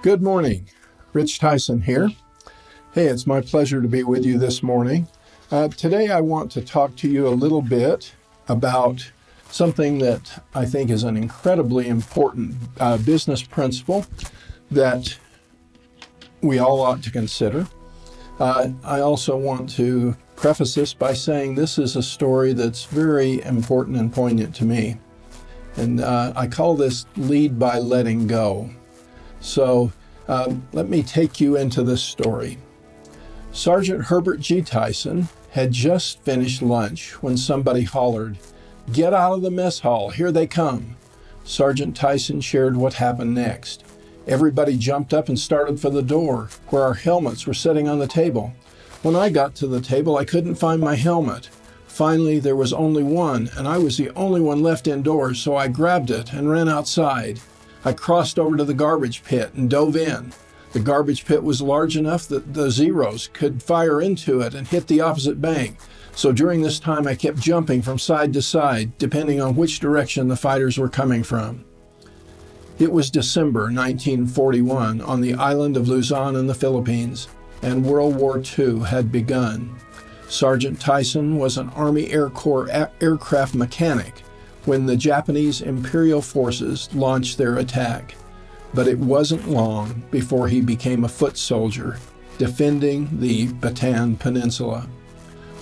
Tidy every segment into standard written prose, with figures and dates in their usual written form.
Good morning. Rich Tyson here. Hey, it's my pleasure to be with you this morning. Today I want to talk to you a little bit about something that I think is an incredibly important business principle that we all ought to consider. I also want to preface this by saying this is a story that's very important and poignant to me. And I call this Lead by Letting Go. So let me take you into this story. Sergeant Herbert G. Tyson had just finished lunch when somebody hollered, "Get out of the mess hall, here they come." Sergeant Tyson shared what happened next. Everybody jumped up and started for the door, where our helmets were sitting on the table. When I got to the table, I couldn't find my helmet. Finally, there was only one, and I was the only one left indoors, so I grabbed it and ran outside. I crossed over to the garbage pit and dove in. The garbage pit was large enough that the Zeros could fire into it and hit the opposite bank. So during this time, I kept jumping from side to side, depending on which direction the fighters were coming from. It was December 1941 on the island of Luzon in the Philippines, and World War II had begun. Sergeant Tyson was an Army Air Corps aircraft mechanic when the Japanese Imperial forces launched their attack. But it wasn't long before he became a foot soldier, defending the Bataan Peninsula.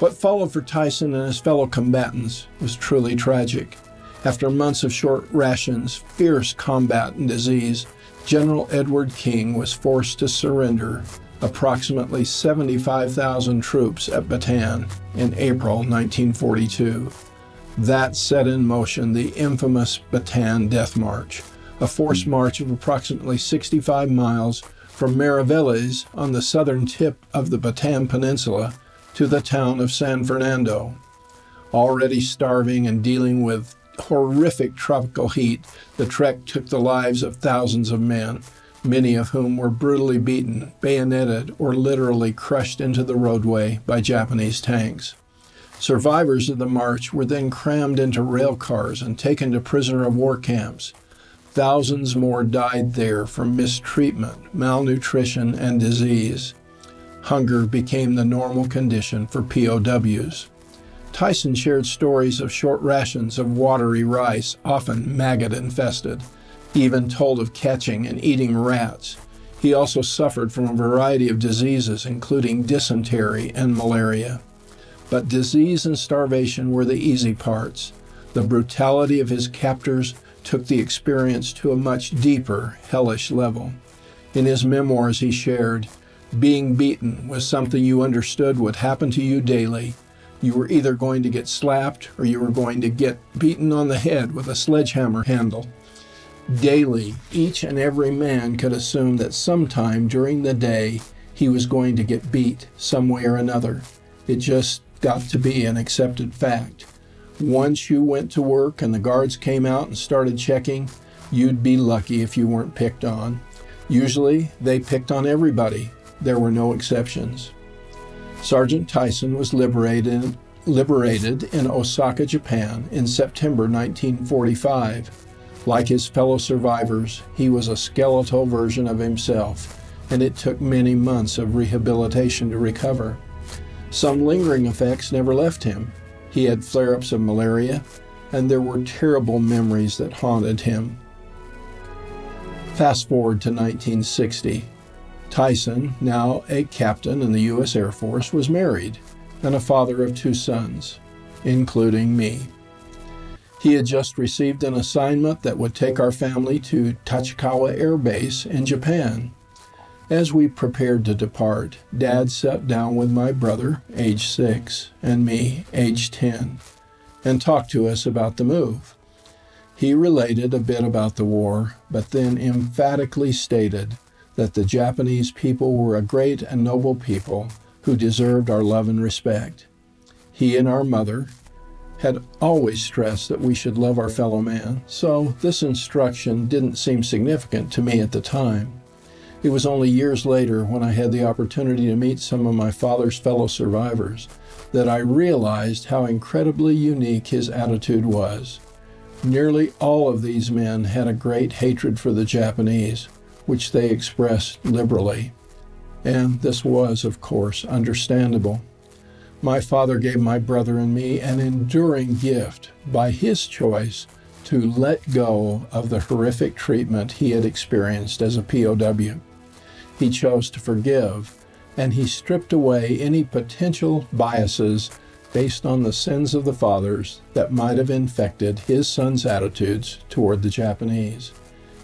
What followed for Tyson and his fellow combatants was truly tragic. After months of short rations, fierce combat, and disease, General Edward King was forced to surrender approximately 75,000 troops at Bataan in April 1942. That set in motion the infamous Bataan Death March, a forced march of approximately 65 miles from Mariveles on the southern tip of the Bataan Peninsula to the town of San Fernando. Already starving and dealing with horrific tropical heat, the trek took the lives of thousands of men, many of whom were brutally beaten, bayoneted, or literally crushed into the roadway by Japanese tanks. Survivors of the march were then crammed into rail cars and taken to prisoner of war camps. Thousands more died there from mistreatment, malnutrition, and disease. Hunger became the normal condition for POWs. Tyson shared stories of short rations of watery rice, often maggot-infested, even told of catching and eating rats. He also suffered from a variety of diseases, including dysentery and malaria. But disease and starvation were the easy parts. The brutality of his captors took the experience to a much deeper, hellish level. In his memoirs he shared, "Being beaten was something you understood would happen to you daily. You were either going to get slapped or you were going to get beaten on the head with a sledgehammer handle. Daily, each and every man could assume that sometime during the day he was going to get beat some way or another. It just got to be an accepted fact. Once you went to work and the guards came out and started checking, you'd be lucky if you weren't picked on. Usually, they picked on everybody. There were no exceptions." Sergeant Tyson was liberated in Osaka, Japan in September 1945. Like his fellow survivors, he was a skeletal version of himself, and it took many months of rehabilitation to recover. Some lingering effects never left him. He had flare-ups of malaria, and there were terrible memories that haunted him. Fast forward to 1960. Tyson, now a captain in the U.S. Air Force, was married and a father of 2 sons, including me. He had just received an assignment that would take our family to Tachikawa Air Base in Japan. As we prepared to depart, Dad sat down with my brother, age 6, and me, age 10, and talked to us about the move. He related a bit about the war, but then emphatically stated that the Japanese people were a great and noble people who deserved our love and respect. He and our mother had always stressed that we should love our fellow man, so this instruction didn't seem significant to me at the time. It was only years later, when I had the opportunity to meet some of my father's fellow survivors, that I realized how incredibly unique his attitude was. Nearly all of these men had a great hatred for the Japanese, which they expressed liberally. And this was, of course, understandable. My father gave my brother and me an enduring gift by his choice to let go of the horrific treatment he had experienced as a POW. He chose to forgive, and he stripped away any potential biases based on the sins of the fathers that might have infected his son's attitudes toward the Japanese.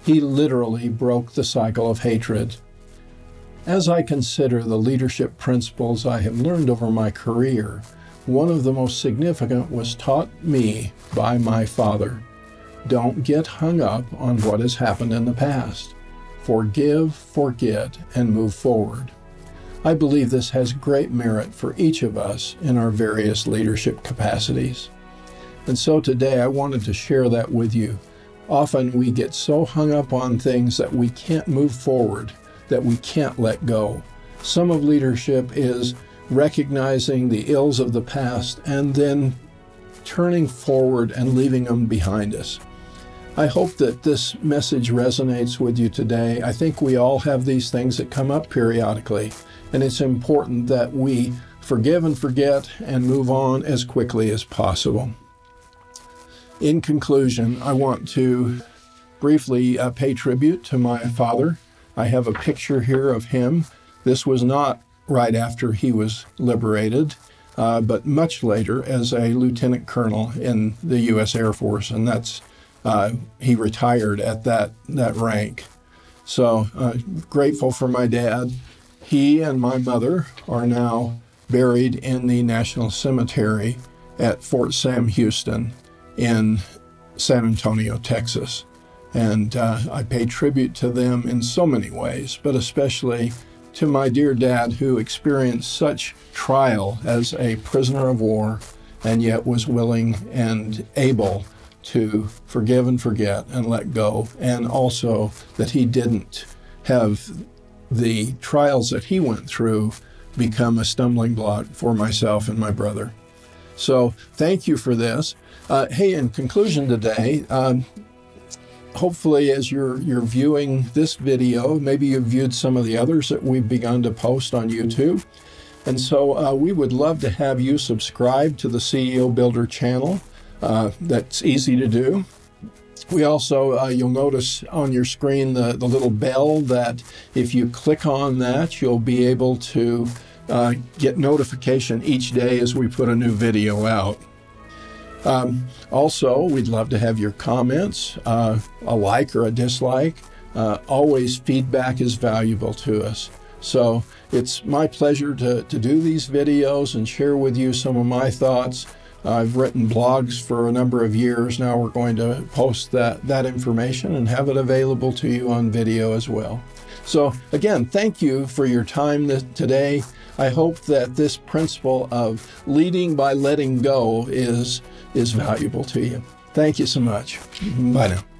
He literally broke the cycle of hatred. As I consider the leadership principles I have learned over my career, one of the most significant was taught me by my father. Don't get hung up on what has happened in the past. Forgive, forget, and move forward. I believe this has great merit for each of us in our various leadership capacities. And so today I wanted to share that with you. Often we get so hung up on things that we can't move forward, that we can't let go. Some of leadership is recognizing the ills of the past and then turning forward and leaving them behind us. I hope that this message resonates with you today. I think we all have these things that come up periodically, and it's important that we forgive and forget and move on as quickly as possible. In conclusion, I want to briefly pay tribute to my father. I have a picture here of him. This was not right after he was liberated, but much later as a lieutenant colonel in the U.S. Air Force, and he retired at that rank. So grateful for my dad. He and my mother are now buried in the National Cemetery at Fort Sam Houston in San Antonio, Texas. And I pay tribute to them in so many ways, but especially to my dear dad, who experienced such trial as a prisoner of war and yet was willing and able to forgive and forget and let go, and also that he didn't have the trials that he went through become a stumbling block for myself and my brother. So thank you for this. Hey, in conclusion today, hopefully as you're viewing this video, maybe you've viewed some of the others that we've begun to post on YouTube. And so we would love to have you subscribe to the CEO Builder channel. That's easy to do. We also, you'll notice on your screen the little bell that if you click on that, you'll be able to get notification each day as we put a new video out. Also, we'd love to have your comments, a like or a dislike. Always feedback is valuable to us. So it's my pleasure to do these videos and share with you some of my thoughts. I've written blogs for a number of years. Now we're going to post that information and have it available to you on video as well. So again, thank you for your time today. I hope that this principle of leading by letting go is valuable to you. Thank you so much. Bye now.